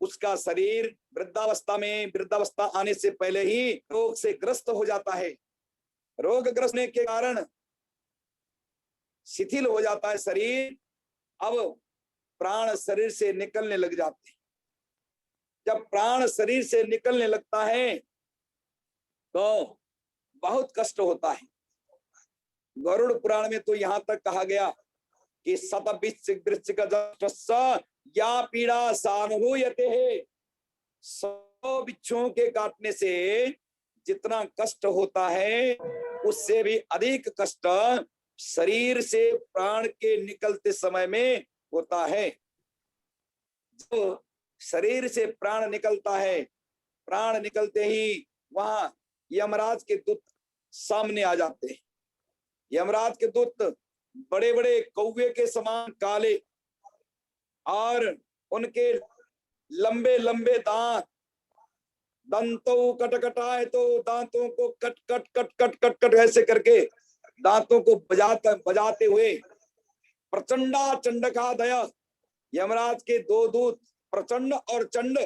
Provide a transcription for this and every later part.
उसका शरीर वृद्धावस्था आने से पहले ही रोग से ग्रस्त हो जाता है। रोग ग्रस्त होने के कारण शिथिल हो जाता है शरीर। अब प्राण शरीर से निकलने लग जाते हैं। जब प्राण शरीर से निकलने लगता है तो बहुत कष्ट होता है। गरुड़ पुराण में तो यहां तक कहा गया कि या पीड़ा सानुभूयते है, 100 बिच्छुओं के काटने से जितना कष्ट होता है उससे भी अधिक कष्ट शरीर से प्राण के निकलते समय में होता है। जो शरीर से प्राण निकलता है, प्राण निकलते ही वहां यमराज के दूत सामने आ जाते हैं। यमराज के दूत बड़े बड़े कौवे के समान काले और उनके लंबे लंबे दांत, दंतों कटकटाए तो दांतों को cut cut cut cut cut cut ऐसे करके दांतों को बजाते हुए प्रचंडा चंडका दया, यमराज के दो दूत प्रचंड और चंड,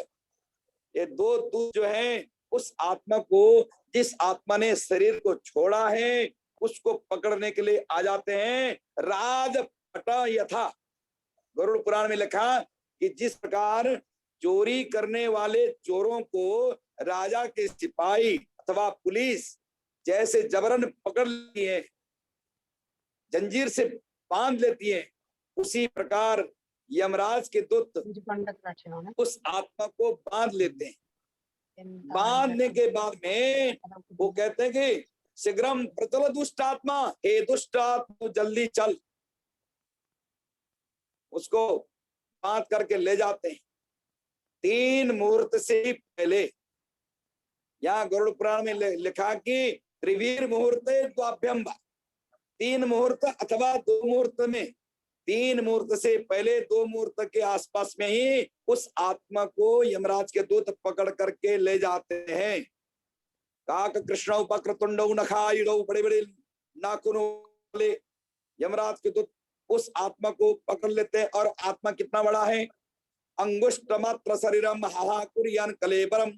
ये दो दूत जो हैं उस आत्मा को, जिस आत्मा ने शरीर को छोड़ा है उसको पकड़ने के लिए आ जाते हैं। राज पट यथा, गरुड़ पुराण में लिखा कि जिस प्रकार चोरी करने वाले चोरों को राजा के सिपाही अथवा पुलिस जैसे जबरन पकड़ लेती है, जंजीर से बांध लेती है, उसी प्रकार यमराज के दूत उस आत्मा को बांध लेते हैं। बांधने के बाद में वो कहते हैं कि शीघ्रम प्रचल दुष्ट आत्मा, हे दुष्ट आत्मा जल्दी चल। उसको बांध करके ले जाते हैं। 3 मुहूर्त से ही पहले, यहाँ गरुड़ पुराण में लिखा कि त्रिवीर मुहूर्त द्वाभ्यम, 3 मुहूर्त अथवा 2 मुहूर्त में, 3 मुहूर्त से पहले 2 मुहूर्त के आसपास में ही उस आत्मा को यमराज के दूत पकड़ करके ले जाते हैं। काक कृष्ण उपक्रतुंड नखायुधौ, बड़े बड़े नाखूनों वाले यमराज के दूत उस आत्मा को पकड़ लेते हैं। और आत्मा कितना बड़ा है, अंगुष्ठ मात्र शरीरम हाहाकुर्यान कलेबरम,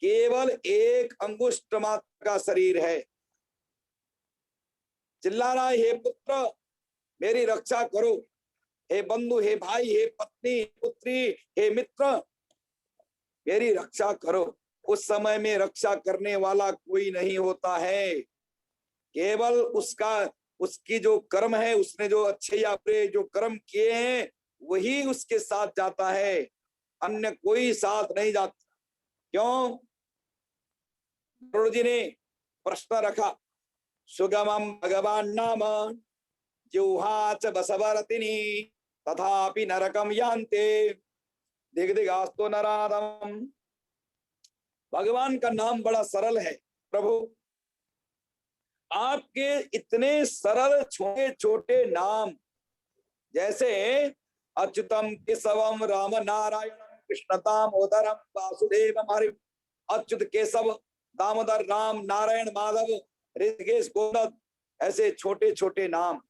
केवल 1 अंगुष्ठ मात्र का शरीर है। चिल्ला रहा है, हे पुत्र मेरी रक्षा करो, हे बंधु, हे भाई, हे पत्नी, पुत्री, हे मित्र मेरी रक्षा करो। उस समय में रक्षा करने वाला कोई नहीं होता है, केवल उसकी जो कर्म है, उसने जो अच्छे या बुरे जो कर्म किए हैं वही उसके साथ जाता है, अन्य कोई साथ नहीं जाता। क्यों? गुरु जी ने प्रश्न रखा, सुगमम भगवान नाम जिह्वा च बसवरतिनी तथापि नरकम यान्ते दिग्दिगास्तो नराधम। भगवान का नाम बड़ा सरल है। प्रभु आपके इतने सरल छोटे छोटे नाम, जैसे अच्युतम केशवम राम नारायणम कृष्ण दामोदरम वासुदेवम हरि, अच्युत केशव दामोदर राम नारायण माधव ऋषिकेश गोविंद, ऐसे छोटे छोटे नाम।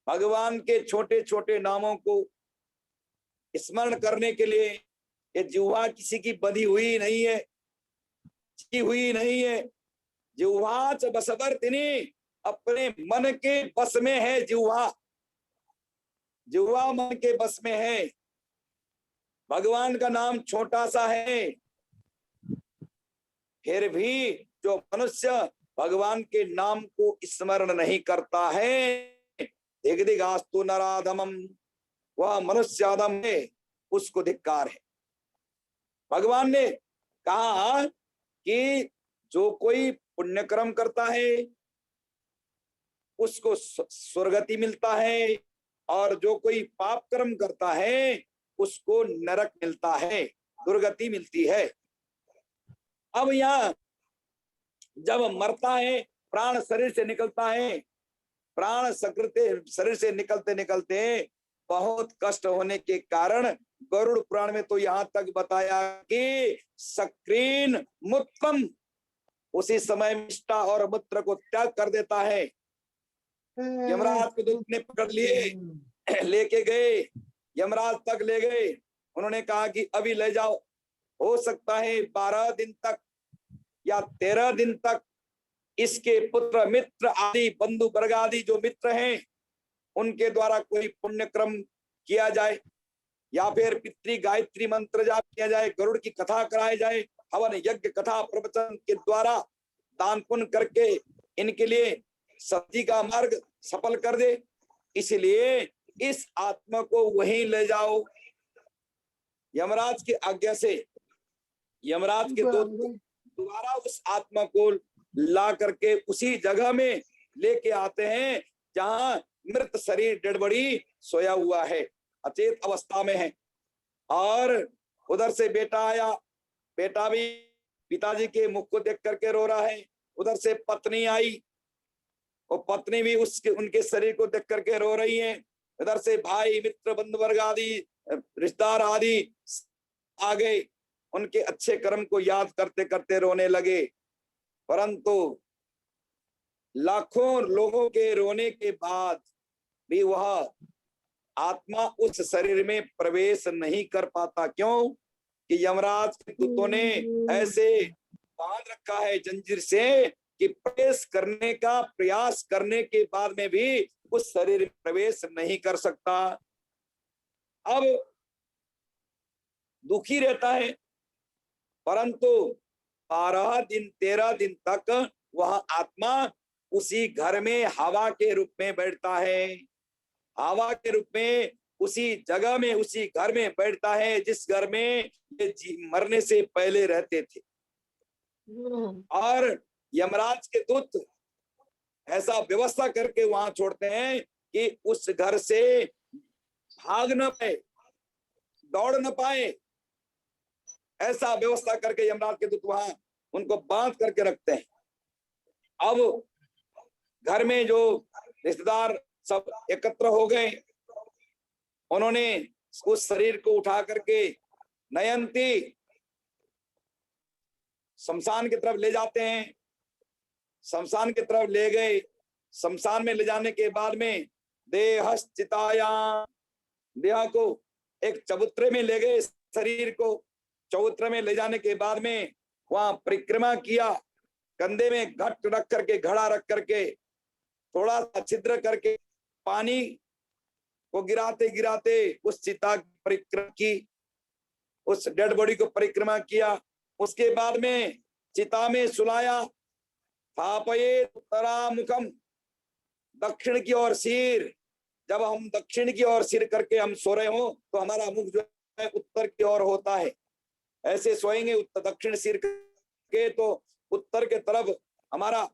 भगवान के छोटे छोटे नामों को स्मरण करने के लिए ये जिह्वा किसी की बंधी हुई नहीं है, हुई नहीं है। जिह्वा च बसवर्तिनी, अपने मन के बस में है जिह्वा, जिह्वा मन के बस में है। भगवान का नाम छोटा सा है, फिर भी जो मनुष्य भगवान के नाम को स्मरण नहीं करता है, दिग्दिगास्तु नराधमम, वह मनुष्य आदम है, उसको धिक्कार है। भगवान ने कहा कि जो कोई पुण्य कर्म करता है उसको स्वर्गति मिलता है, और जो कोई पाप कर्म करता है उसको नरक मिलता है, दुर्गति मिलती है। अब यहाँ जब मरता है, प्राण शरीर से निकलता है, प्राण शरीर से निकलते निकलते बहुत कष्ट होने के कारण गरुड़ पुराण में तो यहाँ तक बताया कि सक्रीन मूत्रम, उसी समय मिष्टा और मूत्र को त्याग कर देता है। यमराज के दूत ने पकड़ लिए, लेके गए, यमराज तक ले गए। उन्होंने कहा कि अभी ले जाओ, हो सकता है 12 दिन तक या 13 दिन तक इसके पुत्र मित्र आदि बंधु वर्ग आदि जो मित्र हैं उनके द्वारा कोई पुण्य क्रम किया जाए, या फिर पितृ गायत्री मंत्र जाप किया जाए, गरुड़ की कथा कराई जाए, हवन यज्ञ कथा प्रवचन के द्वारा दान पुण्य करके इनके लिए सती का मार्ग सफल कर दे। इसलिए इस आत्मा को वहीं ले जाओ। यमराज की आज्ञा से यमराज के दूत दोबारा उस आत्मा को ला करके उसी जगह में लेके आते हैं जहां मृत शरीर डेड बॉडी सोया हुआ है, अचेत अवस्था में है। और उधर से बेटा आया, बेटा भी पिताजी के मुख को देख करके रो रहा है। उधर से पत्नी आई, और पत्नी भी उसके उनके शरीर को देख करके रो रही है। उधर से भाई मित्र बंधु वर्ग आदि रिश्तेदार आदि आ गए, उनके अच्छे कर्म को याद करते करते रोने लगे। परंतु लाखों लोगों के रोने के बाद भी वह आत्मा उस शरीर में प्रवेश नहीं कर पाता। क्यों? कि यमराज के दूतों ने ऐसे बांध रखा है जंजीर से कि प्रवेश करने का प्रयास करने के बाद में भी उस शरीर में प्रवेश नहीं कर सकता। अब दुखी रहता है, परंतु 12 दिन 13 दिन तक वह आत्मा उसी घर में हवा के रूप में बैठता है, हवा के रूप में उसी जगह में उसी घर में बैठता है जिस घर में ये मरने से पहले रहते थे। और यमराज के दूत ऐसा व्यवस्था करके वहां छोड़ते हैं कि उस घर से भाग न पाए, दौड़ न पाए, ऐसा व्यवस्था करके यमराज के दूत वहां उनको बांध करके रखते हैं। अब घर में जो रिश्तेदार सब एकत्र हो गए, उन्होंने उस शरीर को उठा करके नयंती शमशान की तरफ ले जाते हैं। शमशान की तरफ ले गए, शमशान में ले जाने के बाद में देहश्चितायां, देह को एक चबूतरे में ले गए, शरीर को चबूतरे में ले जाने के बाद में वहां परिक्रमा किया, कंधे में घट रख करके घड़ा रख करके थोड़ा सा छिद्र करके पानी को गिराते गिराते उस चिता की परिक्रमा की, उस डेड बॉडी को परिक्रमा किया। उसके बाद में चिता में सुलाया, थापये उत्तरामुखम, दक्षिण की ओर सिर। जब हम दक्षिण की ओर सिर करके हम सो रहे हो तो हमारा मुख जो है उत्तर की ओर होता है, ऐसे सोएंगे उत्तर दक्षिण सिर के तो उत्तर के तरफ हमारा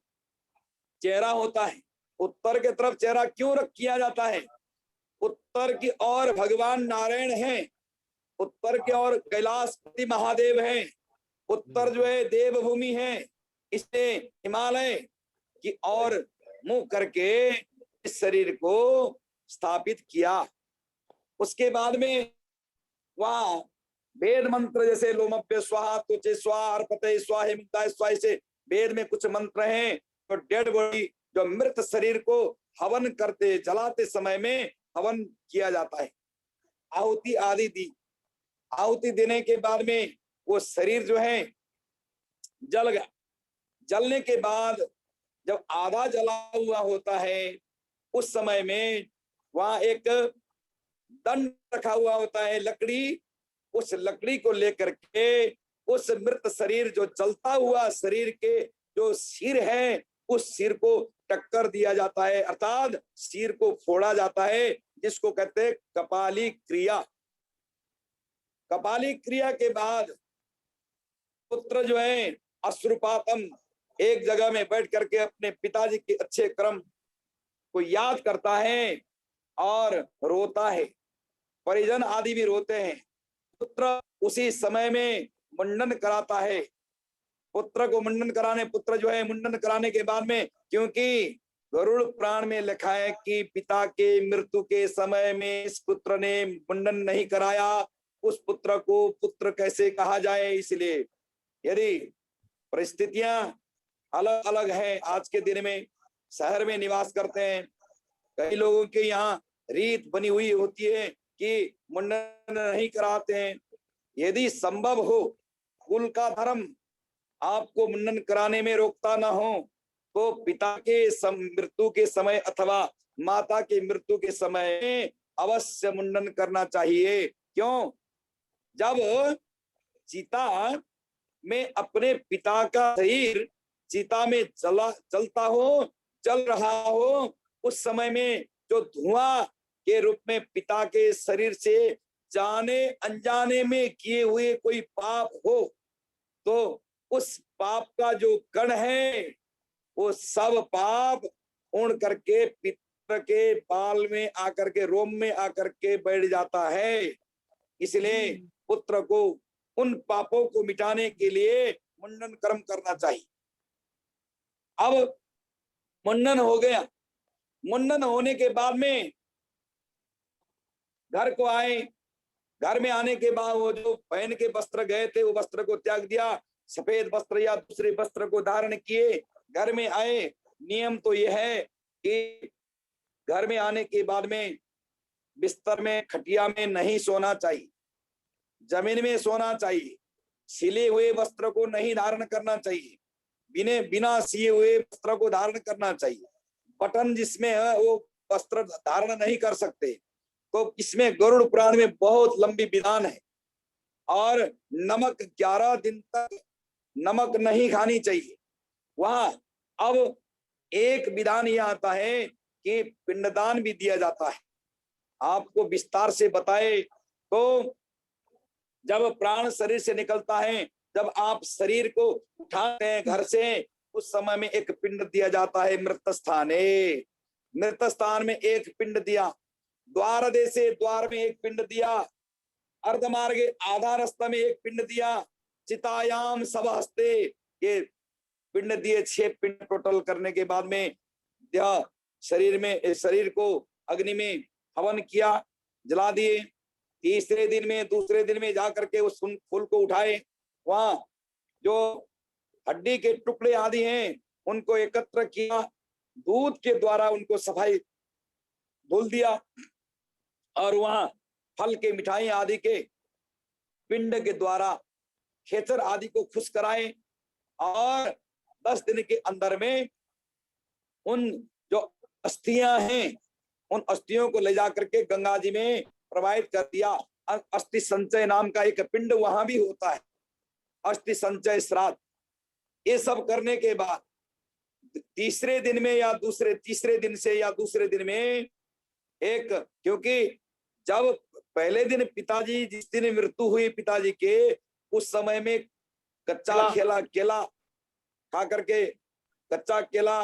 चेहरा होता है। उत्तर के तरफ चेहरा क्यों रख किया जाता है? उत्तर की ओर भगवान नारायण हैं, उत्तर की ओर कैलाशपति महादेव हैं, उत्तर जो है देवभूमि है, इसने हिमालय की ओर मुंह करके इस शरीर को स्थापित किया। उसके बाद में वहां वेद मंत्र जैसे लोमप्य स्वाहा तुचे स्वाहा अर्पते स्वाहा हेमंताय स्वाहा, से वेद में कुछ मंत्र हैं। तो डेड बॉडी जो मृत शरीर को हवन करते जलाते समय में हवन किया जाता है, आहुति आदि दी। आहुति देने के बाद में वो शरीर जो है जल गया। जलने के बाद जब आधा जला हुआ होता है उस समय में वहां एक दंड रखा हुआ होता है, लकड़ी। उस लकड़ी को लेकर के उस मृत शरीर जो जलता हुआ शरीर के जो सिर है उस सिर को टक्कर दिया जाता है, अर्थात सिर को फोड़ा जाता है, जिसको कहते हैं कपाली क्रिया। कपाली क्रिया के बाद पुत्र जो है अश्रुपातम एक जगह में बैठ करके अपने पिताजी के अच्छे कर्म को याद करता है और रोता है। परिजन आदि भी रोते हैं। पुत्र उसी समय में मुंडन कराता है। पुत्र को मुंडन कराने, पुत्र जो है मुंडन कराने के बाद में, क्योंकि गरुड़ पुराण में लिखा है कि पिता के मृत्यु के समय में इस पुत्र ने मुंडन नहीं कराया, उस पुत्र को पुत्र कैसे कहा जाए। इसलिए यदि परिस्थितियां अलग अलग हैं, आज के दिन में शहर में निवास करते हैं, कई लोगों के यहाँ रीत बनी हुई होती है कि मुंडन नहीं कराते हैं। यदि संभव हो कुल का धर्म आपको मुंडन कराने में रोकता ना हो, तो पिता के मृत्यु के समय अथवा माता के मृत्यु के समय अवश्य मुंडन करना चाहिए। क्यों? जब चिता में अपने पिता का शरीर चिता में जलता हो, जल रहा हो, उस समय में जो धुआं के रूप में पिता के शरीर से जाने अनजाने में किए हुए कोई पाप हो, तो उस पाप का जो कण है वो सब पाप उड़ करके पितर के बाल में आकर के, रोम में आकर के बैठ जाता है। इसलिए पुत्र को उन पापों को मिटाने के लिए मुंडन कर्म करना चाहिए। अब मुंडन हो गया, मुंडन होने के बाद में घर को आए, घर में आने के बाद वो जो पहन के वस्त्र गए थे वो वस्त्र को त्याग दिया, सफेद वस्त्र या दूसरे वस्त्र को धारण किए, घर में आए। नियम तो यह है कि घर में आने के बाद में बिस्तर में, खटिया में नहीं सोना चाहिए, जमीन में सोना चाहिए। सिले हुए वस्त्र को नहीं धारण करना चाहिए, बिना सिए हुए वस्त्र को धारण करना चाहिए। बटन जिसमें है वो वस्त्र धारण नहीं कर सकते। तो इसमें गरुड़ पुराण में बहुत लंबी विधान है। और नमक 11 दिन तक नमक नहीं खानी चाहिए वहां। अब एक विधान यह आता है कि पिंडदान भी दिया जाता है। आपको विस्तार से बताए तो जब प्राण शरीर से निकलता है, जब आप शरीर को उठाते हैं घर से, उस समय में एक पिंड दिया जाता है मृत स्थाने। मृत स्थान में एक पिंड दिया, द्वार देशे द्वार में एक पिंड दिया, अर्धमार्गे आधा रास्ता में एक पिंड दिया, चितायाम सब हस्ते ये पिंड दिए। 6 पिंड टोटल करने के बाद में शरीर को अग्नि में हवन किया, जला दिए। तीसरे दिन में, दूसरे दिन में जाकर के उस फूल को उठाए, वहां जो हड्डी के टुकड़े आदि हैं उनको एकत्र किया, दूध के द्वारा उनको सफाई धुल दिया, और वहां फल के, मिठाई आदि के पिंड के द्वारा खेचर आदि को खुश कराए। और 10 दिन के अंदर में उन जो अस्थियां हैं उन अस्थियों को ले जाकर के गंगा जी में प्रवाहित कर दिया। अस्थि संचय नाम का एक पिंड वहां भी होता है, अस्थि संचय श्राद्ध। ये सब करने के बाद तीसरे दिन में या तीसरे दिन से या दूसरे दिन में एक, क्योंकि जब पहले दिन पिताजी, जिस दिन मृत्यु हुई पिताजी के, उस समय में कच्चा केला खा करके, कच्चा केला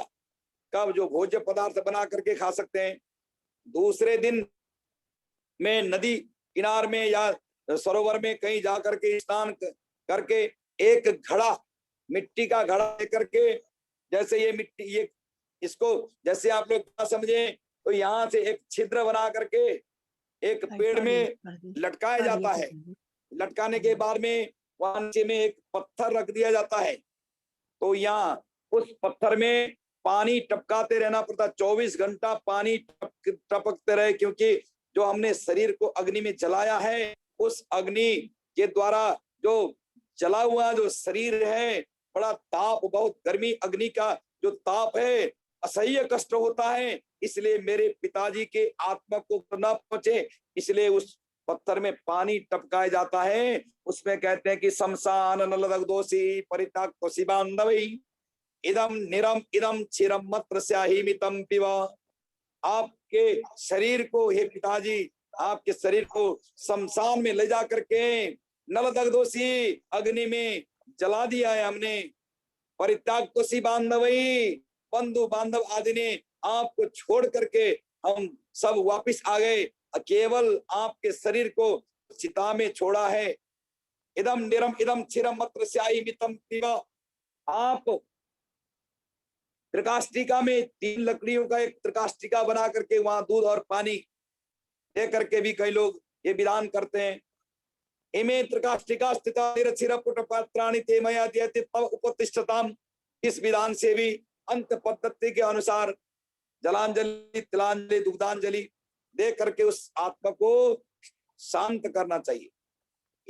का जो भोज्य पदार्थ बना करके खा सकते हैं। दूसरे दिन में नदी किनार में या सरोवर में कहीं जाकर के स्नान करके एक घड़ा, मिट्टी का घड़ा लेकर के, जैसे ये मिट्टी, ये इसको जैसे आप लोग समझे तो यहाँ से एक छिद्र बना करके एक पेड़ में लटकाया जाता है। लटकाने के बाद में वहां नीचे में एक पत्थर रख दिया जाता है, तो यहाँ उस पत्थर में पानी टपकाते रहना पड़ता। 24 घंटा पानी टपकते रहे, क्योंकि जो हमने शरीर को अग्नि में जलाया है, उस अग्नि के द्वारा जो जला हुआ जो शरीर है, बड़ा ताप, बहुत गर्मी, अग्नि का जो ताप है, असह्य कष्ट होता है। इसलिए मेरे पिताजी के आत्मा को न पहुंचे, इसलिए उस पत्थर में पानी टपकाया जाता है। उसमें कहते हैं कि शमशान नलदग्धोषी परित्यक्तोषी बांधवै इदम निरम इदम चिरम मत्र स्याहिमितम पिबा। आपके शरीर को, हे पिताजी, आपके शरीर को शमशान में ले जा करके नलदग्धोषी अग्नि में जला दिया है हमने। परित्यक्तोषी बांधवै, बंधु बांधव आदि ने आपको छोड़ करके हम सब वापिस आ गए, केवल आपके शरीर को चिता में छोड़ा है। इदम निरम इदम चिरम मत्र स्याहिमितम पिबा। आप त्रिकाष्टिका में 3 लकड़ियों का एक त्रिकाष्टिका बना करके वहां दूध और पानी दे करके भी कई लोग ये विधान करते हैं। इमे त्रिकाष्टिका स्थिता पात्राणि ते मया दीयते तव उपतिष्ठताम। इस विधान से भी अंत पद्धति के अनुसार जलांजलि, तिलांजलि, दुग्धांजलि दे करके उस आत्मा को शांत करना चाहिए।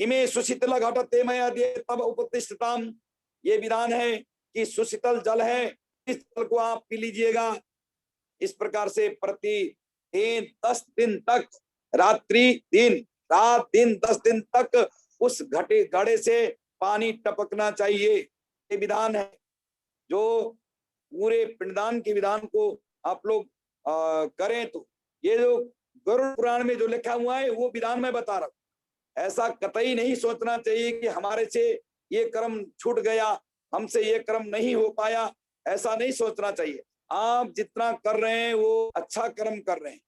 इमे सुशीतल घटते मय अद्य तब उपतिष्ठताम। ये विधान है कि सुशीतल जल है, इस जल को आप पी लीजिएगा। इस प्रकार से प्रतिदिन 10 दिन तक, रात्रि दिन रात दिन 10 दिन तक उस घड़े से पानी टपकना चाहिए। ये विधान है जो पूरे पिंडदान के विधान को आप लोग करें तो ये जो गरुड़ पुराण में जो लिखा हुआ है वो विधान मैं बता रहा हूं। ऐसा कतई नहीं सोचना चाहिए कि हमारे से ये कर्म छूट गया, हमसे ये कर्म नहीं हो पाया, ऐसा नहीं सोचना चाहिए। आप जितना कर रहे हैं वो अच्छा कर्म कर रहे हैं,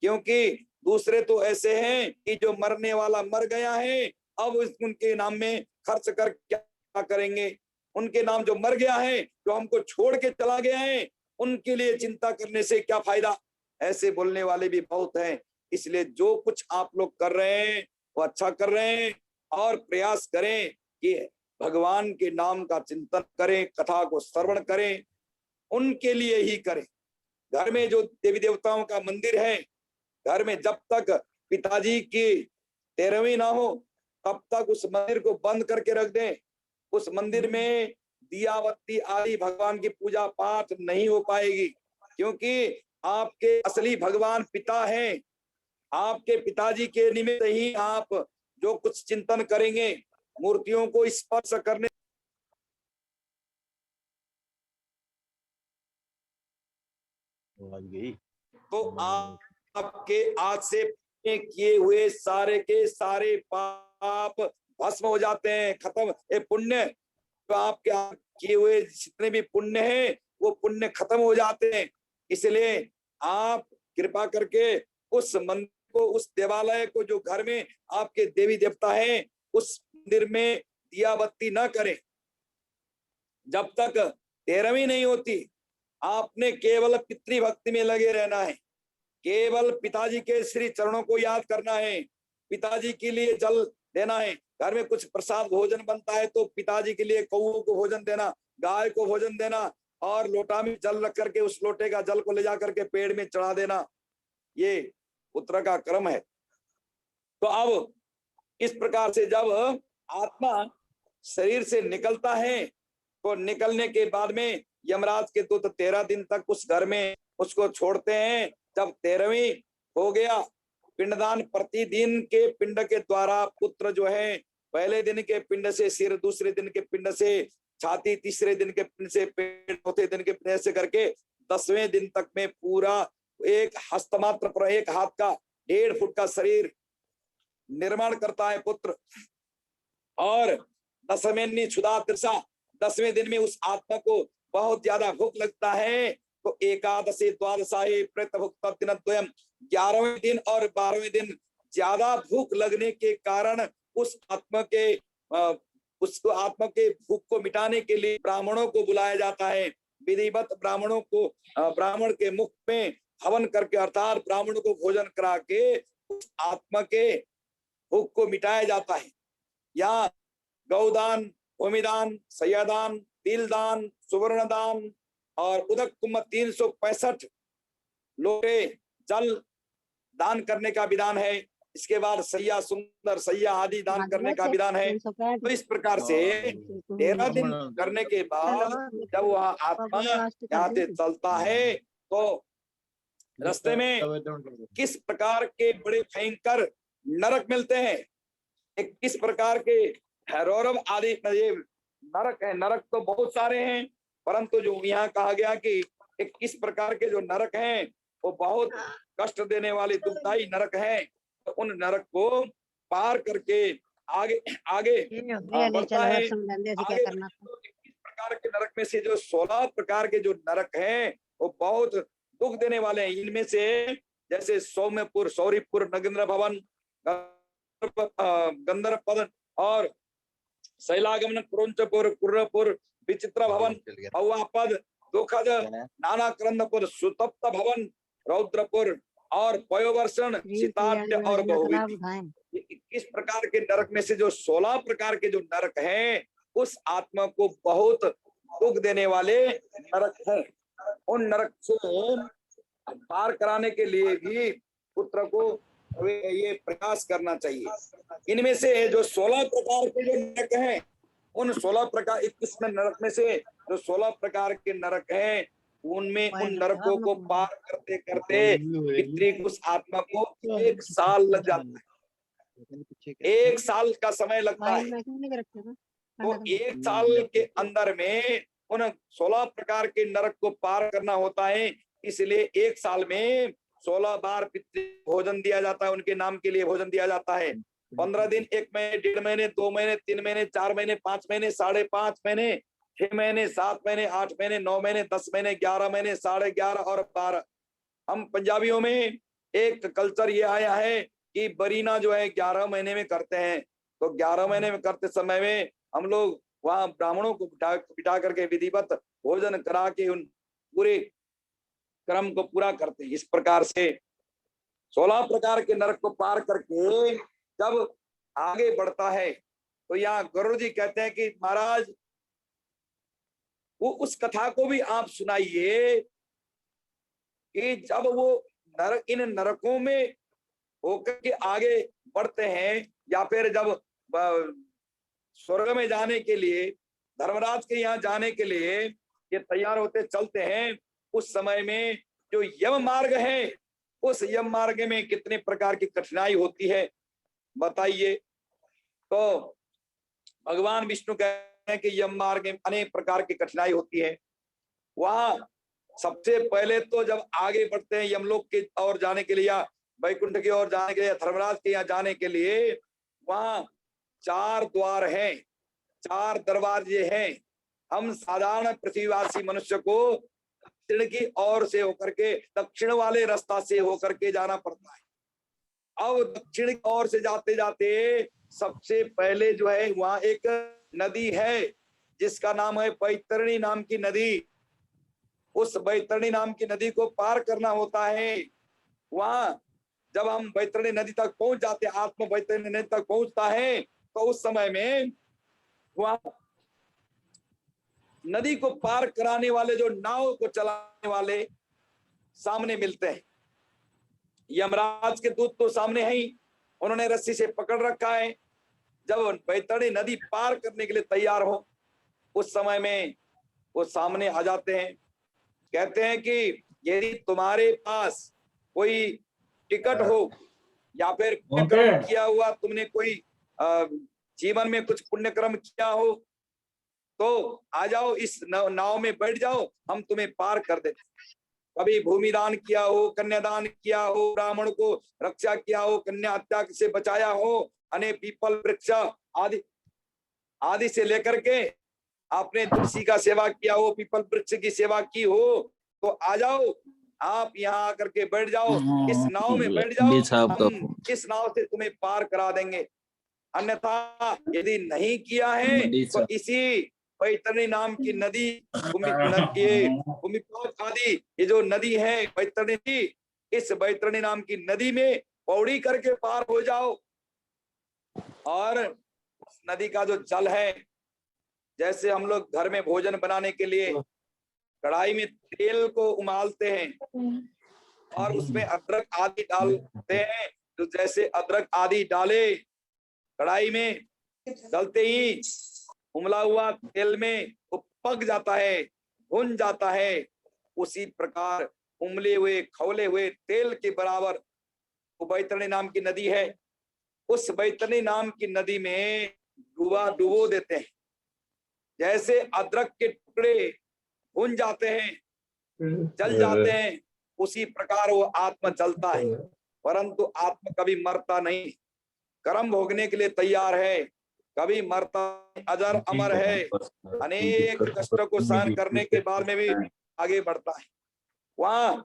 क्योंकि दूसरे तो ऐसे हैं कि जो मरने वाला मर गया है, अब उनके नाम में खर्च कर क्या करेंगे। उनके नाम जो मर गया है, जो हमको छोड़ के चला गया है, उनके लिए चिंता करने से क्या फायदा। ऐसे बोलने वाले भी बहुत हैं। इसलिए जो कुछ आप लोग कर रहे हैं वो अच्छा कर रहे हैं, और प्रयास करें कि भगवान के नाम का चिंतन करें, कथा को श्रवण करें, उनके लिए ही करें। घर में जो देवी देवताओं का मंदिर है, घर में जब तक पिताजी की 13वीं ना हो तब तक उस मंदिर को बंद करके रख दें। उस मंदिर में दिया बत्ती आदि भगवान की पूजा पाठ नहीं हो पाएगी, क्योंकि आपके असली भगवान पिता हैं। आपके पिताजी के निमित्त ही आप जो कुछ चिंतन करेंगे, मूर्तियों को स्पर्श करने तो आपके आज से किए हुए सारे के सारे पाप भस्म हो जाते हैं, खत्म। ये पुण्य तो आपके किए हुए जितने भी पुण्य हैं वो पुण्य खत्म हो जाते हैं। इसलिए आप कृपा करके उस मंदिर को, उस देवालय को, जो घर में आपके देवी देवता हैं, उस मंदिर में दिया बत्ती न करें जब तक 13वीं नहीं होती। आपने केवल पितृभक्ति में लगे रहना है, केवल पिताजी के श्री चरणों को याद करना है, पिताजी के लिए जल देना है। घर में कुछ प्रसाद भोजन बनता है तो पिताजी के लिए कौओं को भोजन देना, गाय को भोजन देना, और लोटा में जल रख करके उस लोटे का जल को ले जा करके पेड़ में चढ़ा देना, ये पुत्र का क्रम है। तो अब इस प्रकार से जब आत्मा शरीर से निकलता है तो निकलने के बाद में यमराज के दूत 13 दिन तक उस घर में उसको छोड़ते हैं। जब 13वीं हो गया पिंडदान, प्रतिदिन के पिंड के द्वारा पुत्र जो है, पहले दिन के पिंड से सिर, दूसरे दिन के पिंड से छाती, तीसरे दिन के पिंड से पेट, चौथे दिन के पिंड से करके 10वें दिन तक में पूरा एक हस्तमात्र पर, एक हाथ का 1.5 फुट का शरीर निर्माण करता है पुत्र। और 10वें क्षुधा तृषा, 10वें दिन में उस आत्मा को बहुत ज्यादा भूख लगता है, तो एकादशी द्वादशाही प्रेत भुक्त दिन द्वयम, 11वें दिन और 12वें दिन ज्यादा भूख लगने के कारण उस आत्मा के भूख को मिटाने के लिए ब्राह्मणों को बुलाया जाता है। विधिवत ब्राह्मणों को ब्राह्मण के मुख में हवन करके, अर्थात ब्राह्मणों को भोजन करा के उस आत्मा के भूख को मिटाया जाता है। यहाँ गौदान, भूमिदान, सैयादान, तिलदान, सुवर्ण दान और उदक कुंभ 365 लोटे जल दान करने का विधान है। इसके बाद सैया, सुंदर सैया आदि दान करने का विधान है। तो इस प्रकार से 13 दिन करने के बाद जब वह आत्मा यहाँ से चलता है तो रास्ते में किस प्रकार के बड़े भयंकर नरक मिलते हैं, एक किस प्रकार के रौरव आदि नरक है। नरक तो बहुत सारे हैं, परंतु जो यहाँ कहा गया कि एक किस प्रकार के जो नरक हैं वो बहुत कष्ट देने वाले दुखदाई नरक हैं। तो उन नरक को पार करके आगे आगे बढ़ता है। आगे तो किस प्रकार के नरक में से जो 16 प्रकार के जो नरक हैं वो बहुत दुख देने वाले हैं। इनमें से जैसे सौम्यपुर, सौरीपुर, नगेंद्र भवन, गंधर्व पद और शैलागमन, क्रोंचपुर, कुर्रपुर, विचित्र भवन, पद, दुखद, नाना क्रंदपुर, सुतप्त भवन, रौद्रपुर और पयोवर्षण, सीताट्य और बहुविधि। इस प्रकार के नरक में से जो 16 प्रकार के जो नरक हैं उस आत्मा को बहुत दुख देने वाले नरक हैं। उन नरक से पार कराने के लिए भी पुत्र को ये प्रयास करना चाहिए। इनमें से जो 16 प्रकार के जो नरक हैं, उन 16 प्रकार 21 में नरक में से जो 16 प्रकार के नरक हैं, उनमें उन नरकों को पार करते करते पितृ उस आत्मा को 1 साल लग जाता है। 1 साल का समय लगता है। तो 1 साल के अंदर में उन 16 प्रकार के नरक को पार करना होता है। इसलिए 1 साल में 16 बार पितृ भोजन दिया जाता है, उनके नाम के लिए भोजन दिया जाता है। 15 दिन, 1 महीने, 1.5 महीने, 2 महीने, 3 महीने, 4 महीने, 5 महीने, 5.5 महीने, 6 महीने, 7 महीने, 8 महीने, 9 महीने, 10 महीने, 11 महीने, 11.5 और 12। हम पंजाबियों में एक कल्चर ये आया है कि बरीना जो है 11 महीने में करते हैं। तो 11 महीने में करते समय में हम लोग वहां ब्राह्मणों को बिठा करके विधिवत भोजन करा के उन पूरे क्रम को पूरा करते हैं। इस प्रकार से 16 प्रकार के नरक को पार करके जब आगे बढ़ता है, तो यहाँ गरुड़ जी कहते हैं कि महाराज वो उस कथा को भी आप सुनाइए कि जब वो नरक, इन नरकों में होकर के आगे बढ़ते हैं, या फिर जब स्वर्ग में जाने के लिए, धर्मराज के यहाँ जाने के लिए ये तैयार होते चलते हैं, उस समय में जो यम मार्ग है, उस यम मार्ग में कितने प्रकार की कठिनाई होती है बताइए। तो भगवान विष्णु कहते हैं कि यम मार्ग में अनेक प्रकार की कठिनाई होती है। वहां सबसे पहले तो जब आगे बढ़ते हैं यमलोक की ओर जाने के लिए या वैकुंठ की ओर जाने के लिए, धर्मराज के यहाँ जाने के लिए, वहां 4 द्वार हैं, 4 दरवाजे हैं। हम साधारण पृथ्वीवासी मनुष्य को दक्षिण की ओर से होकर के, दक्षिण वाले रास्ता से होकर के जाना पड़ता है। अब दक्षिण की ओर से जाते जाते सबसे पहले जो है वहां एक नदी है जिसका नाम है बैतरणी नाम की नदी। उस बैतरणी नाम की नदी को पार करना होता है। वहां जब हम बैतरणी नदी तक पहुंच जाते, आत्मा बैतरणी नदी तक पहुंचता है, तो उस समय में वहां नदी को पार कराने वाले जो नाव को चलाने वाले सामने मिलते हैं। यमराज के दूत तो सामने है ही, उन्होंने रस्सी से पकड़ रखा है। जब बैतरणी नदी पार करने के लिए तैयार हो, उस समय में वो सामने आ जाते हैं। कहते हैं कि यदि तुम्हारे पास कोई टिकट हो या फिर पुण्यक्रम किया हुआ, तुमने कोई जीवन में कुछ पुण्यक्रम किया हो, तो आ जाओ, इस नाव में बैठ जाओ, हम तुम्हें पार कर देते। कभी भूमिदान किया हो, कन्यादान किया हो, ब्राह्मण को रक्षा किया हो, कन्या हत्या से बचाया हो, अनेक पीपल वृक्ष आदि आदि से लेकर के आपने तुलसी का सेवा किया हो, पीपल वृक्ष की सेवा की हो, तो आ जाओ, आप यहाँ आकर के बैठ जाओ, इस नाव में बैठ जाओ, हम इस नाव से तुम्हें पार करा देंगे। अन्यथा यदि नहीं किया है तो इसी बैतरणी नाम की नदी, भूमिपात आदि ये जो नदी है बैतरणी, इस बैतरणी नाम की नदी में पौड़ी करके पार हो जाओ। और उस नदी का जो जल है, जैसे हम लोग घर में भोजन बनाने के लिए कढ़ाई में तेल को उमालते हैं और उसमें अदरक आदि डालते हैं, तो जैसे अदरक आदि डाले कढ़ाई में, डालते ही उमला हुआ तेल में वो पक जाता है, भुन जाता है। उसी प्रकार उमले हुए खौले हुए तेल के बराबर वो बैतरणी नाम की नदी है। उस बैतरणी नाम की नदी में डुबो देते हैं। जैसे अदरक के टुकड़े भुन जाते हैं, जल जाते हैं, उसी प्रकार वो आत्मा जलता है, परंतु आत्मा कभी मरता नहीं, कर्म भोगने के लिए तैयार है, कभी मरता, अजर अमर है, अनेक कष्टों को सहन करने के बाद में भी आगे बढ़ता है। वहां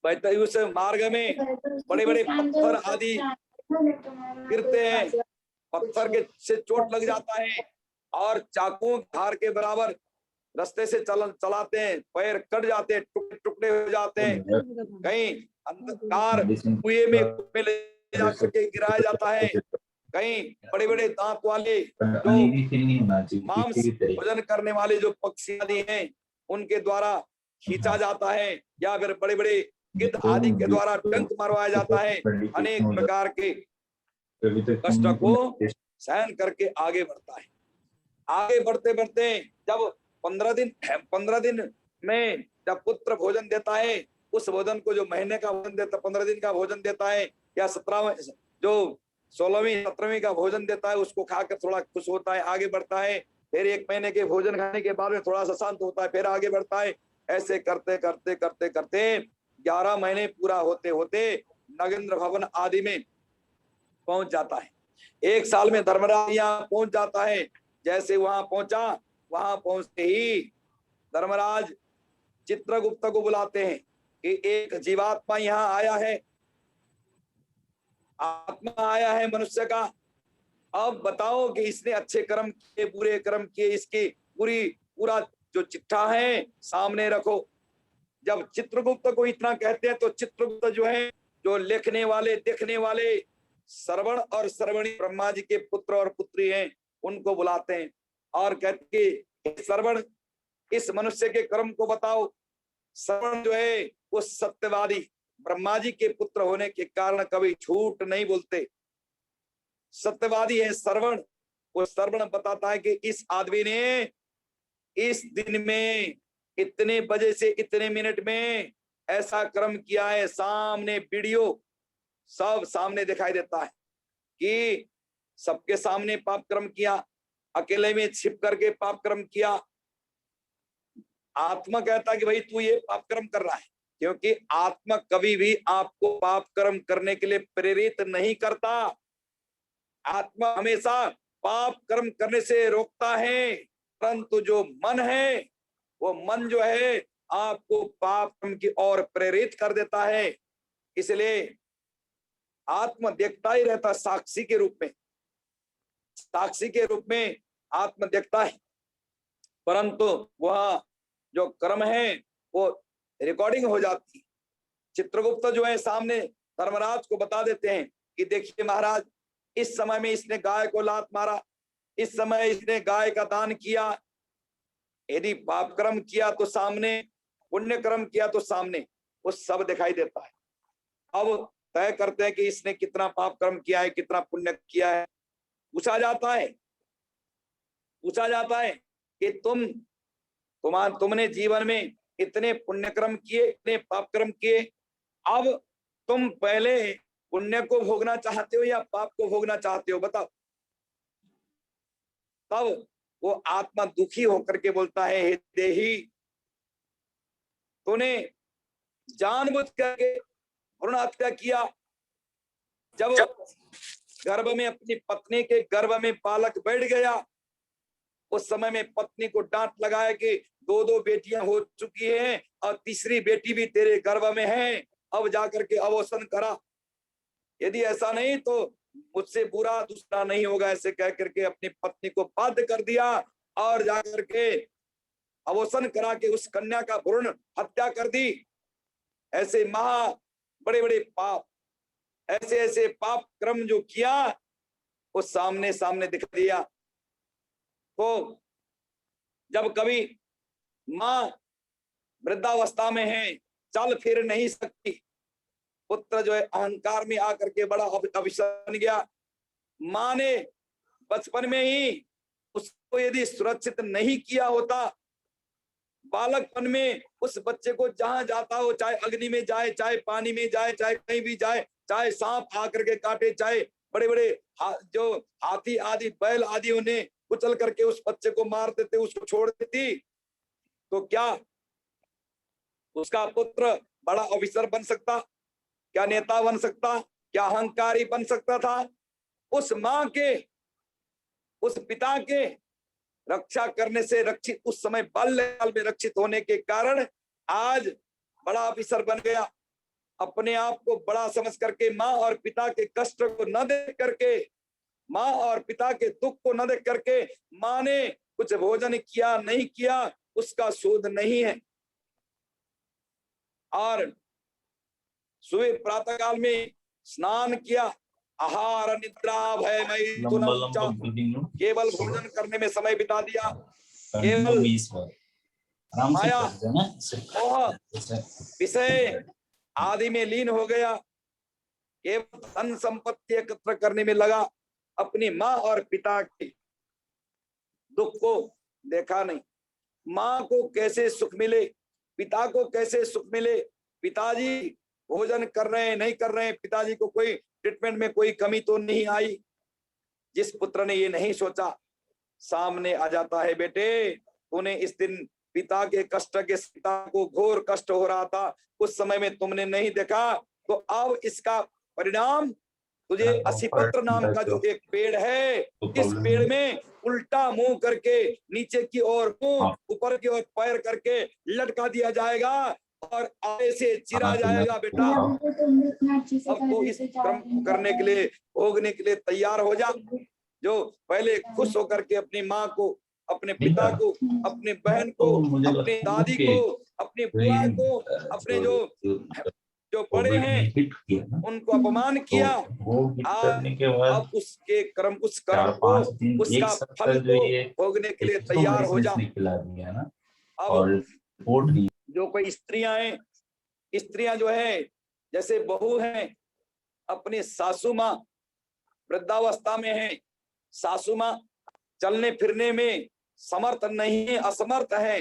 बैठते उस मार्ग में बड़े बड़े पत्थर आदि गिरते हैं, पत्थर के से चोट लग जाता है और चाकुओं धार के बराबर रास्ते से चलाते हैं, पैर कट जाते हैं, टुकड़े टुकड़े हो जाते हैं, कहीं अंधकार कुएं में ले जाकर के गिराया जाता है, कहीं बड़े बड़े दांत वाले जो मांस भोजन करने वाले जो पक्षी आदि हैं उनके द्वारा खींचा जाता है, या फिर बड़े बड़े गिद्ध आदि के द्वारा डंक मरवाया जाता है, अनेक प्रकार के कष्ट को सहन करके आगे बढ़ता है। आगे बढ़ते बढ़ते जब 15 दिन में जब पुत्र भोजन देता है, उस भोजन को जो महीने का भोजन देता, 15 दिन का भोजन देता है, या 17 जो 16वीं 17वीं का भोजन देता है, उसको खाकर थोड़ा खुश होता है, आगे बढ़ता है। फिर 1 महीने के भोजन खाने के बाद में थोड़ा सा शांत होता है, फिर आगे बढ़ता है। ऐसे करते करते करते करते 11 महीने पूरा होते होते नगेंद्र भवन आदि में पहुंच जाता है। 1 साल में धर्मराज यहाँ पहुंच जाता है। जैसे वहां पहुंचा, वहां पहुंचते ही धर्मराज चित्रगुप्त को बुलाते हैं कि एक जीवात्मा यहाँ आया है, आत्मा आया है मनुष्य का। अब बताओ कि इसने अच्छे कर्म किए, बुरे कर्म किए, इसकी पूरा जो चिट्ठा है सामने रखो। जब चित्रगुप्त को इतना कहते हैं तो चित्रगुप्त जो है, जो लिखने वाले देखने वाले श्रवण और श्रवणी ब्रह्मा जी के पुत्र और पुत्री हैं, उनको बुलाते हैं और कहते हैं श्रवण, इस मनुष्य के कर्म को बताओ। श्रवण जो है वो सत्यवादी, ब्रह्मा जी के पुत्र होने के कारण कभी झूठ नहीं बोलते, सत्यवादी है श्रवण। वो श्रवण बताता है कि इस आदमी ने इस दिन में इतने बजे से इतने मिनट में ऐसा कर्म किया है। सामने वीडियो सब सामने दिखाई देता है कि सबके सामने पाप कर्म किया, अकेले में छिप करके पाप कर्म किया। आत्मा कहता है कि भाई तू ये पाप कर्म कर रहा है, क्योंकि आत्मा कभी भी आपको पाप कर्म करने के लिए प्रेरित नहीं करता। आत्मा हमेशा पाप कर्म करने से रोकता है, परंतु जो मन है वो मन जो है आपको पाप कर्म की ओर प्रेरित कर देता है। इसलिए आत्मा देखता ही रहता, साक्षी के रूप में, साक्षी के रूप में आत्मा देखता है, परंतु वह जो कर्म है वो रिकॉर्डिंग हो जाती है। चित्रगुप्त जो है सामने धर्मराज को बता देते हैं कि देखिए महाराज, इस समय में इसने गाय को लात मारा, इस समय इसने गाय का दान किया। यदि पाप कर्म किया तो सामने, पुण्य कर्म किया तो सामने, वो सब दिखाई देता है। अब तय करते हैं कि इसने कितना पाप कर्म किया है, कितना पुण्य किया है। पूछा जाता है कि तुमने जीवन में इतने पुण्य कर्म किए, इतने पाप कर्म किए, अब तुम पहले पुण्य को भोगना चाहते हो या पाप को भोगना चाहते हो, बताओ। तब वो आत्मा दुखी होकर के बोलता है, हे देही, तूने जानबूझ करके भ्रूण हत्या किया। जब गर्भ में, अपनी पत्नी के गर्भ में बालक बैठ गया, उस समय में पत्नी को डांट लगाया कि 2 बेटियां हो चुकी हैं और तीसरी बेटी भी तेरे गर्भ में है, अब जाकर के अवसान करा। यदि ऐसा नहीं तो मुझसे बुरा दूसरा नहीं होगा, ऐसे कह करके अपनी पत्नी को बाध्य कर दिया और जाकर के अवसान करा के उस कन्या का भ्रूण हत्या कर दी। ऐसे महा बड़े बड़े पाप, ऐसे ऐसे पाप क्रम जो किया वो सामने सामने दिखा दिया। तो जब कभी मां वृद्धावस्था में है, चल फिर नहीं सकती, पुत्र जो है अहंकार में आकर के बड़ा अभिशाप बन गया। मां ने बचपन में ही उसको यदि सुरक्षित नहीं किया होता, बालकपन में उस बच्चे को जहां जाता हो, चाहे अग्नि में जाए, चाहे पानी में जाए, चाहे कहीं भी जाए, चाहे सांप आकर के काटे, चाहे बड़े बड़े जो हाथी आदि बैल आदि उन्हें कुचल करके उस बच्चे को मार देते, उसको छोड़ देती, तो क्या उसका पुत्र बड़ा ऑफिसर बन सकता? क्या नेता बन सकता? क्या अहंकारी बन सकता था? उस मां के, उस पिता के रक्षा करने से रक्षित, उस समय बाल्यकाल में रक्षित होने के कारण आज बड़ा ऑफिसर बन गया। अपने आप को बड़ा समझ करके, मां और पिता के कष्ट को न देख करके, मां और पिता के दुख को न देख करके, मां ने कुछ भोजन किया नहीं किया उसका शोध नहीं है। और सुबह प्रातः काल में स्नान किया, आहार निद्रा भय मैथुनम, केवल भोजन करने में समय बिता दिया, केवल माया मोह विषय आदि में लीन हो गया, केवल धन संपत्ति एकत्र करने में लगा, अपनी माँ और पिता के दुख को देखा नहीं। माँ को कैसे सुख मिले, पिता को कैसे सुख मिले, पिताजी भोजन कर रहे हैं नहीं कर रहे हैं, पिताजी को कोई ट्रीटमेंट में कोई कमी तो नहीं आई। जिस पुत्र ने ये नहीं सोचा, सामने आ जाता है, बेटे तूने इस दिन पिता के कष्ट के, पिता को घोर कष्ट हो रहा था, उस समय में तुमने नहीं देखा, तो अब इसका परिणाम तुझे असीपत्र नाम का जो एक पेड़ है, इस पेड़ में उल्टा मुंह करके नीचे की ओर मुंह, ऊपर की ओर पैर करके लटका दिया जाएगा और आगे से चिरा जाएगा। बेटा अब तो इस कर्म करने के लिए, भोगने के लिए तैयार हो जा। जो पहले खुश होकर के अपनी माँ को, अपने पिता को, अपनी बहन को, अपनी दादी को, अपनी बुआ को, अपने जो बड़े हैं उनको अपमान किया, अब उसके कर्म, उस कर्म को, उसका फल को भोगने के लिए तैयार हो जा। अब जो कोई स्त्रियां हैं, स्त्रियां जो है जैसे बहू हैं, अपनी सासू माँ वृद्धावस्था में है, सासू माँ चलने फिरने में समर्थ नहीं है, असमर्थ है,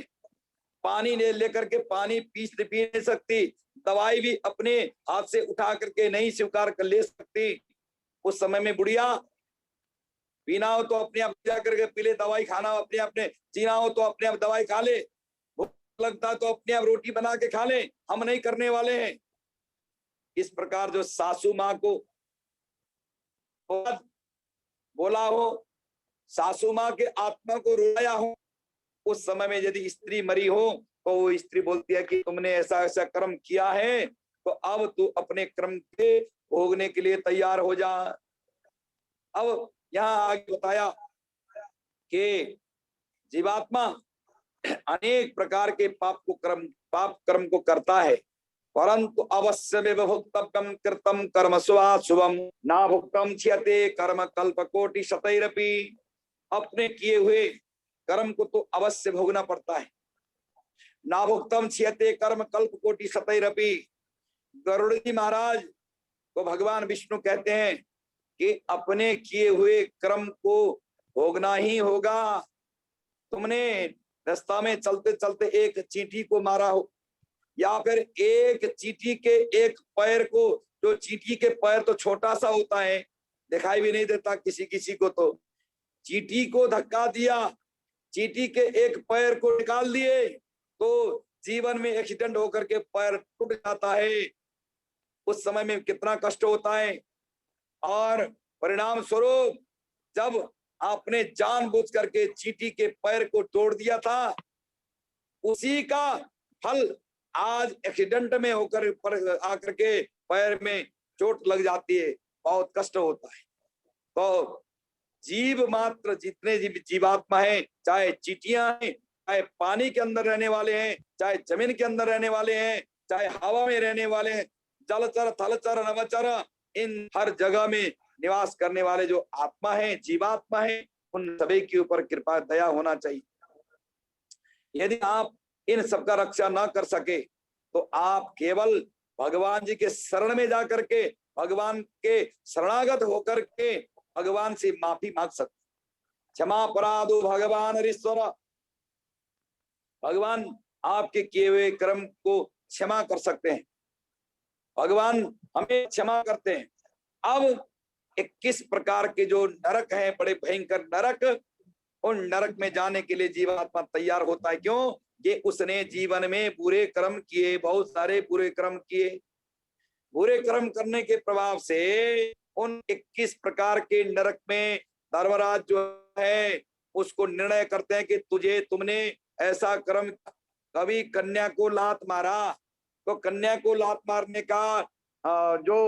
पानी ले लेकर के पानी पी नहीं सकती, दवाई भी अपने हाथ से उठा करके नहीं स्वीकार कर ले सकती। उस समय में बुढ़िया पीना हो तो अपने आप जा करके पी ले, दवाई खाना हो अपने अपने, जीना हो तो अपने आप दवाई खा ले, भूख लगता तो अपने आप रोटी बना के खा ले, हम नहीं करने वाले हैं। इस प्रकार जो सासू माँ को बोला हो, सासू माँ के आत्मा को रुलाया हो, उस समय में यदि स्त्री मरी हो तो वो स्त्री बोलती है कि तुमने ऐसा ऐसा कर्म किया है, तो अब तू अपने कर्म के भोगने के लिए तैयार हो जा। अब यहाँ आगे बताया कि जीवात्मा अनेक प्रकार के पाप कर्म को करता है, परंतु अवश्य भोक्तव्यम कृतम कर्म शुभम ना भुक्तम क्षयते कर्म कल्प कोटि शतैरपि। अपने किए हुए कर्म को तो अवश्य भोगना पड़ता है। ना भुक्तम क्षयते कर्म कल्प कोटि शतैरपि। गरुड़ जी महाराज को भगवान विष्णु कहते हैं कि अपने किए हुए कर्म को भोगना ही होगा। तुमने रास्ता में चलते चलते एक चींटी को मारा हो, या फिर एक चींटी के एक पैर को, जो चींटी के पैर तो छोटा सा होता है, दिखाई भी नहीं देता किसी किसी को, तो चींटी को धक्का दिया, चींटी के एक पैर को निकाल दिए, तो जीवन में एक्सीडेंट होकर के पैर टूट जाता है। उस समय में कितना कष्ट होता है, और परिणाम स्वरूप जब आपने जानबूझ करके चींटी के पैर को तोड़ दिया था, उसी का फल आज एक्सीडेंट में होकर पर आकर के पैर में चोट लग जाती है, बहुत कष्ट होता है। तो जीव मात्र जितने जीवात्मा है, चाहे चींटियां हैं, चाहे पानी के अंदर रहने वाले हैं, चाहे जमीन के अंदर रहने वाले हैं, चाहे हवा में रहने वाले हैं, जलचर थलचर नवचर, इन हर जगह में निवास करने वाले जो आत्मा है, जीवात्मा है, उन सभी के ऊपर कृपा दया होना चाहिए। यदि आप इन सबका रक्षा न कर सके तो आप केवल भगवान जी के शरण में जाकर के, भगवान के शरणागत होकर के भगवान से माफी मांग सकते। क्षमा अपराधो भगवान ईश्वर, भगवान आपके किए हुए कर्म को क्षमा कर सकते हैं, भगवान हमें क्षमा करते हैं। अब 21 प्रकार के जो नरक हैं, बड़े भयंकर नरक, उन नरक में जाने के लिए जीवात्मा तैयार होता है। क्यों? ये उसने जीवन में बुरे कर्म किए, बहुत सारे बुरे कर्म किए। बुरे कर्म करने के प्रभाव से उन 21 प्रकार के नरक में धर्मराज जो है उसको निर्णय करते हैं कि तुमने ऐसा कर्म, कभी कन्या को लात मारा तो कन्या को लात मारने का जो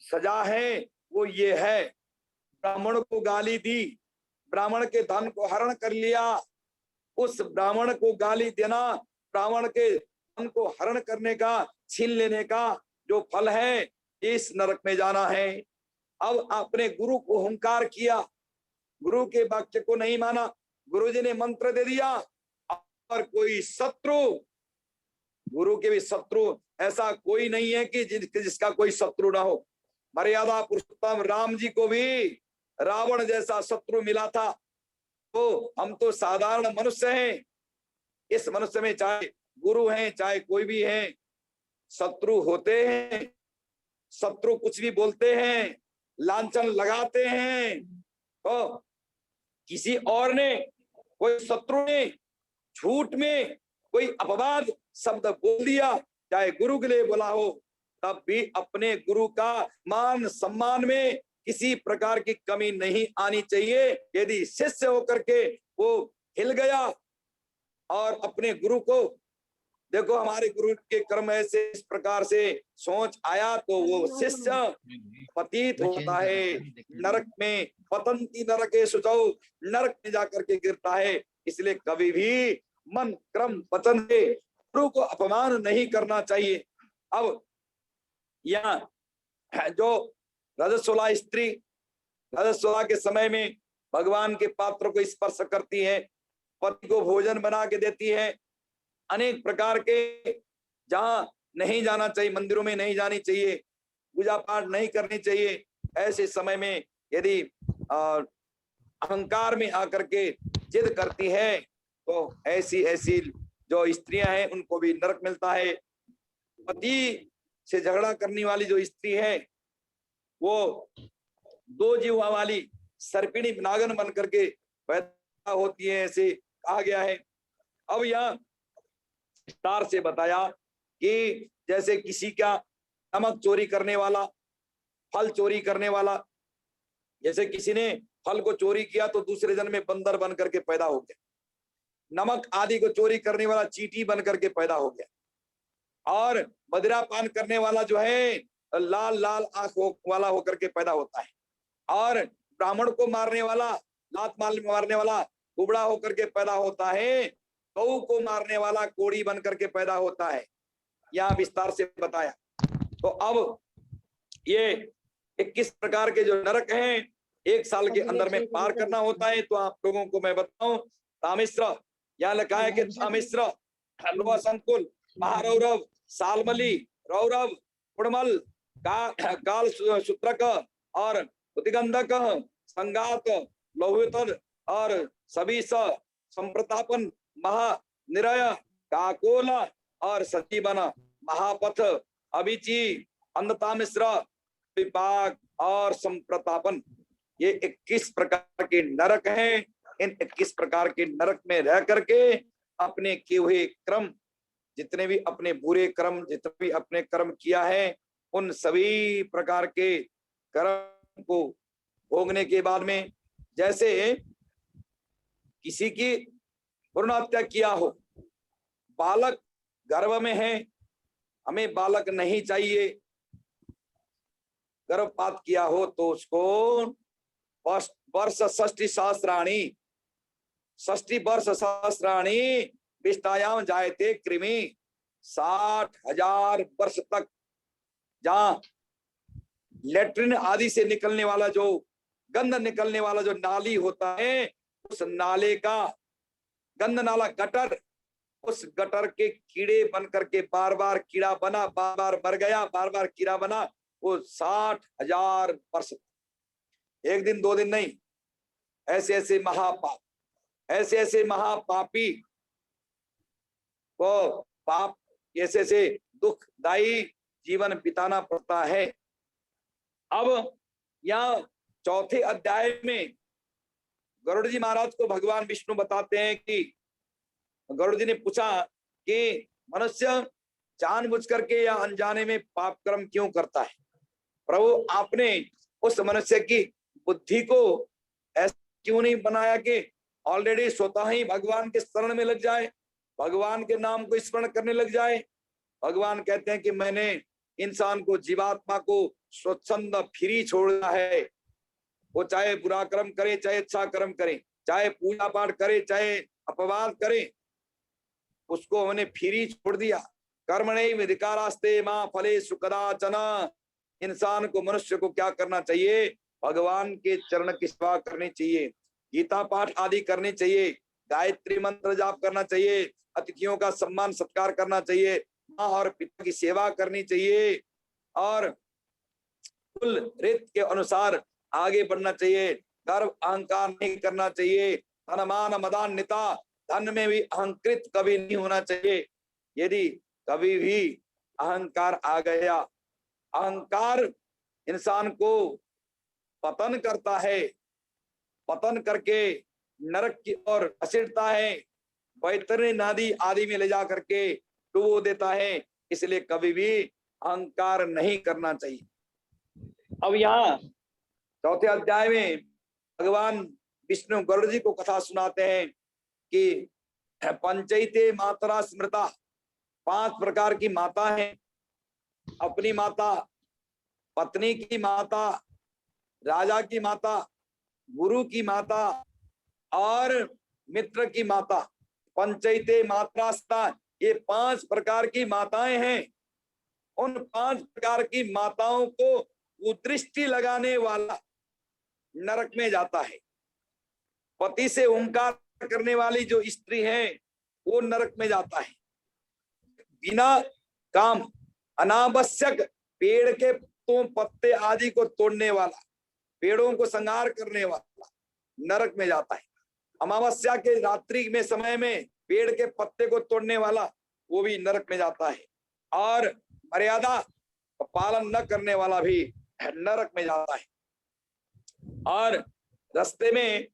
सजा है वो ये है, ब्राह्मण को गाली दी, ब्राह्मण के धन को हरण कर लिया, उस ब्राह्मण को गाली देना, ब्राह्मण के धन को हरण करने का, छीन लेने का जो फल है, इस नरक में जाना है। अब आपने गुरु को हुंकार किया, गुरु के वाक्य को नहीं माना, गुरुजी ने मंत्र दे दिया, और कोई शत्रु, गुरु के भी शत्रु ऐसा कोई नहीं है कि जिसका कोई शत्रु ना हो। मर्यादा पुरुषोत्तम राम जी को भी रावण जैसा शत्रु मिला था। तो हम तो साधारण मनुष्य हैं। इस मनुष्य में चाहे गुरु हैं चाहे कोई भी है, शत्रु होते हैं। शत्रु कुछ भी बोलते हैं, लांछन लगाते हैं। तो किसी और ने, कोई शत्रु ने झूठ में कोई अपवाद शब्द बोल दिया, चाहे गुरु के लिए बोला हो, तब भी अपने गुरु का मान सम्मान में किसी प्रकार की कमी नहीं आनी चाहिए। यदि शिष्य होकर के वो हिल गया और अपने गुरु को, देखो हमारे गुरु के कर्म ऐसे इस प्रकार से सोच आया, तो वो शिष्य पतित होता है नरक में। पतंती नरके सुचौ, नरक में जाकर के गिरता है। इसलिए कभी भी मन क्रम वचन से गुरु को अपमान नहीं करना चाहिए। अब यहाँ जो रजस्वला स्त्री रजस्वला के समय में भगवान के पात्र को स्पर्श करती है, पति को भोजन बना के देती है, अनेक प्रकार के, जहां नहीं जाना चाहिए, मंदिरों में नहीं जानी चाहिए, पूजा पाठ नहीं करनी चाहिए। ऐसे समय में यदि अहंकार में आकर के जिद करती है, तो ऐसी ऐसी जो स्त्रियां हैं उनको भी नरक मिलता है। पति से झगड़ा करने वाली जो स्त्री है, वो दो जीवा वाली सर्पिणी नागन बन करके पैदा होती है, ऐसे कहा गया है। अब यहाँ विस्तार से बताया कि जैसे किसी का नमक चोरी करने वाला, फल चोरी करने वाला, जैसे किसी ने फल को चोरी किया तो दूसरे जन्म में बंदर बन करके पैदा हो गया। नमक आदि को चोरी करने वाला चींटी बन करके पैदा हो गया। और मदिरा पान करने वाला जो है लाल लाल आंख वाला होकर के पैदा होता है। और ब्राह्मण को मारने वाला, लात मारने वाला कुबड़ा होकर के पैदा होता है। गौ को मारने वाला कोड़ी बन करके पैदा होता है। यहाँ विस्तार से बताया। तो अब ये 21 प्रकार के जो नरक हैं, 1 साल के अंदर में पार करना होता है। तो आप लोगों को मैं बताऊं, तामिश्र, यहाँ लिखा है कि तामिश्र, लोहा संकुल, महारौरव, सालमली, रौरव, कुड़मल, काल सूत्रक और उदिगंधक, संगात, लोहितद और सबीस, संप्रतापन, महानिरय, काकोल और सजीवन, महापथ, अभिची, अंधतामिश्र, विपाक और संप्रतापन, ये 21 प्रकार के नरक हैं। इन 21 प्रकार के नरक में रह करके अपने किए हुए क्रम, जितने भी अपने बुरे कर्म, जितने भी अपने कर्म किया है, उन सभी प्रकार के कर्म को भोगने के बाद में, जैसे किसी की भ्रूण हत्या किया हो, बालक गर्भ में है, हमें बालक नहीं चाहिए, गर्भपात किया हो, तो उसको वर्ष 60 वर्ष सहस्राणी विष्टायाम जायते कृमि, 60,000 वर्ष तक जहां लेट्रिन आदि से निकलने वाला, जो गंध निकलने वाला जो नाली होता है, उस नाले का गंध नाला गटर, उस गटर के कीड़े बन करके बार बार कीड़ा बना, बार बार मर गया, बार बार कीड़ा बना, वो 60,000 वर्ष, एक दिन 2 दिन नहीं, ऐसे ऐसे महापाप, ऐसे ऐसे महापापी को पाप, ऐसे ऐसे दुखदायी जीवन बिताना पड़ता है। अब यहाँ 4थे अध्याय में गरुड़ जी महाराज को भगवान विष्णु बताते हैं कि गरुड़ जी ने पूछा कि मनुष्य जानबूझ करके या अनजाने में पाप कर्म क्यों करता है? प्रभु, आपने उस मनुष्य की बुद्धि को ऐसा क्यों नहीं बनाया कि ऑलरेडी स्वतः ही भगवान के शरण में लग जाए, भगवान के नाम को स्मरण करने लग जाए। भगवान कहते हैं कि मैंने इंसान को, जीवात्मा को स्वच्छंद फ्री छोड़ा है। वो चाहे बुरा कर्म करे, चाहे अच्छा कर्म करे, चाहे पूजा पाठ करे, चाहे अपवाद करे, उसको हमने फ्री छोड़ दिया। कर्मणि विधिकारास्ते मां फलेषु कदाचन। इंसान को, मनुष्य को क्या करना चाहिए? भगवान के चरण की सेवा करनी चाहिए, गीता पाठ आदि करनी चाहिए, गायत्री मंत्र जाप करना चाहिए, अतिथियों का सम्मान सत्कार करना चाहिए, माँ और पिता की सेवा करनी चाहिए और कुल रीत के अनुसार आगे बढ़ना चाहिए। गर्व अहंकार नहीं करना चाहिए। धन मान मदान्विता, धन में भी अहंकृत कभी नहीं होना चाहिए। यदि कभी भी अहंकार आ गया, अहंकार इंसान को पतन करता है, पतन करके नरक की ओर घसीटता है, बैतरणी नदी आदि में ले जा करके डुबो देता है। इसलिए कभी भी अहंकार नहीं करना चाहिए। अब यहाँ चौथे अध्याय में भगवान विष्णु गरुड़ जी को कथा सुनाते हैं कि पंचैते मातरा स्मृता, 5 प्रकार की माता हैं। अपनी माता, पत्नी की माता, राजा की माता, गुरु की माता और मित्र की माता। पंचैते मातरास्ता, ये 5 प्रकार की माताएं हैं। उन 5 प्रकार की माताओं को वो दृष्टि लगाने वाला नरक में जाता है। पति से ओंकार करने वाली जो स्त्री है वो नरक में जाता है। बिना काम अनावश्यक पेड़ के तो पत्ते आदि को तोड़ने वाला, पेड़ों को संहार करने वाला नरक में जाता है। अमावस्या के रात्रि में समय में पेड़ के पत्ते को तोड़ने वाला वो भी नरक में जाता है। और मर्यादा पालन न करने वाला भी नरक में जाता है। और रास्ते में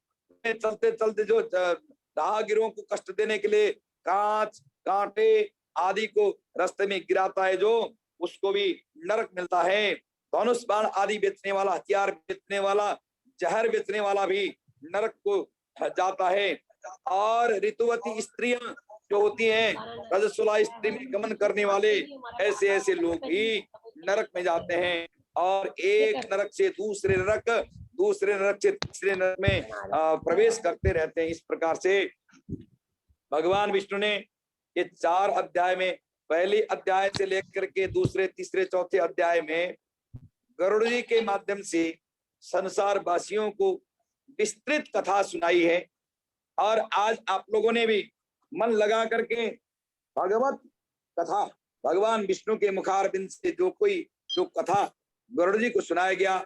चलते चलते जो राहगीरों को कष्ट देने के लिए कांच कांटे आदि को रास्ते में गिराता है, जो उसको भी नरक मिलता है। धनुष बाण आदि बेचने वाला, हथियार बेचने वाला, जहर बेचने वाला भी नरक को जाता है। और ऋतुवती स्त्रियां जो होती हैं, रजस्वला स्त्री में गमन करने वाले, ऐसे ऐसे लोग भी नरक में जाते हैं। और एक नरक से दूसरे नरक, दूसरे नरक से तीसरे नरक में प्रवेश करते रहते हैं। इस प्रकार से भगवान विष्णु ने ये 4 अध्याय में, पहले अध्याय से लेकर के दूसरे तीसरे चौथे अध्याय में गरुड़ जी के माध्यम से संसार वासियों को विस्तृत कथा सुनाई है। और आज आप लोगों ने भी मन लगा करके भगवत कथा, भगवान विष्णु के मुखारबिंद से जो कथा गरुड़ जी को सुनाया गया,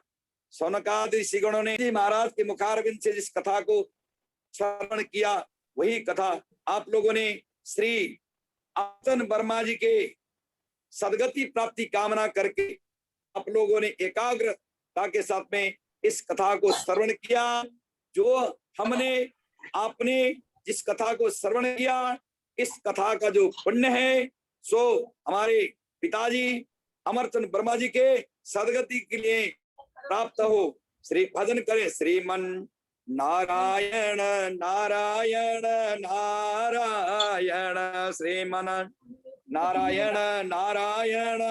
सौनकादि ऋषिगणों ने जी महाराज के मुखारबिंद से जिस कथा को श्रवण किया, वही कथा आप लोगों ने श्री आसन वर्मा जी के सदगति प्राप्ति कामना करके आप लोगों ने एकाग्रता के साथ में इस कथा को श्रवण किया। जो हमने आपने जिस कथा को श्रवण किया, इस कथा का जो पुण्य है सो हमारे पिताजी अमरचंद वर्मा जी के सदगति के लिए प्राप्त हो। श्री भजन करें, श्रीमन नारायण नारायण नारायण, श्रीमन नारायण नारायण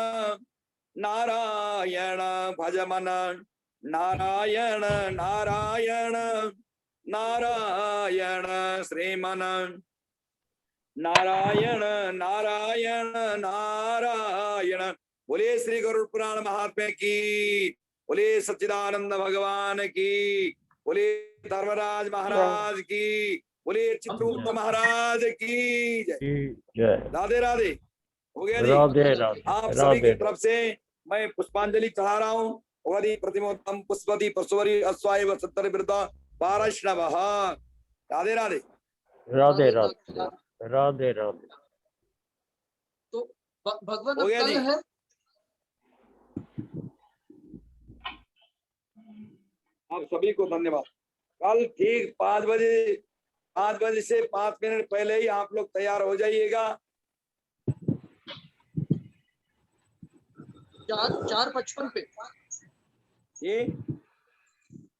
नारायण, भजमन नारायण नारायण नारायण, श्रीमन नारायण नारायण नारायण। बोले श्री गरुड़ पुराण महात्म्य की, बोले सच्चिदानंद भगवान की, बोले धर्मराज महाराज की, बोले चित्रगुप्त महाराज की जय। राधे राधे। हो गया जी। राधे राधे। आप सभी की तरफ से मैं पुष्पांजलि चढ़ा रहा हूँ। प्रतिमोत्तम पुष्पति परसुवरी अस्वाय वसत्तर वृद्धा पारश्नव। राधे राधे। राधे राधे। राधे राधे। तो भगवान हो गया कल जी। है आप सभी को धन्यवाद। कल ठीक 5 बजे, 5 बजे से 5 मिनट पहले ही आप लोग तैयार हो जाइएगा। 4:55 पे, ये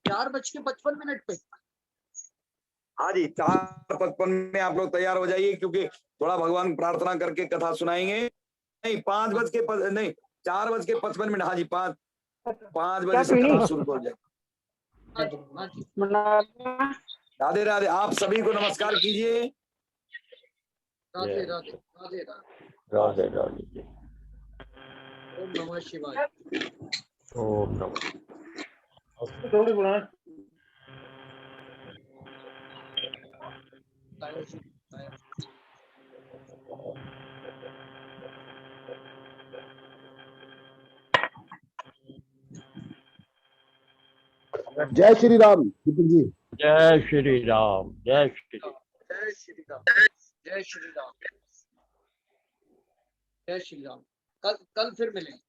4:55 पे। हाँ जी, 4:55 में आप लोग तैयार हो जाइए, क्योंकि थोड़ा भगवान प्रार्थना करके कथा सुनाएंगे। नहीं 5 नहीं 4:55। हाँ जी, 5 बजे से कथा शुरू हो जाएगी। राधे राधे। आप सभी को नमस्कार कीजिए। राधे राधे राधे राधे राधे। ओम नमः शिवाय। ओम नमः। थोड़ी बुला जय श्री राम दीपक जी। जय श्री राम, जय श्री राम। जय श्री राम, जय श्री राम, जय श्री राम। कल फिर मिलेंगे।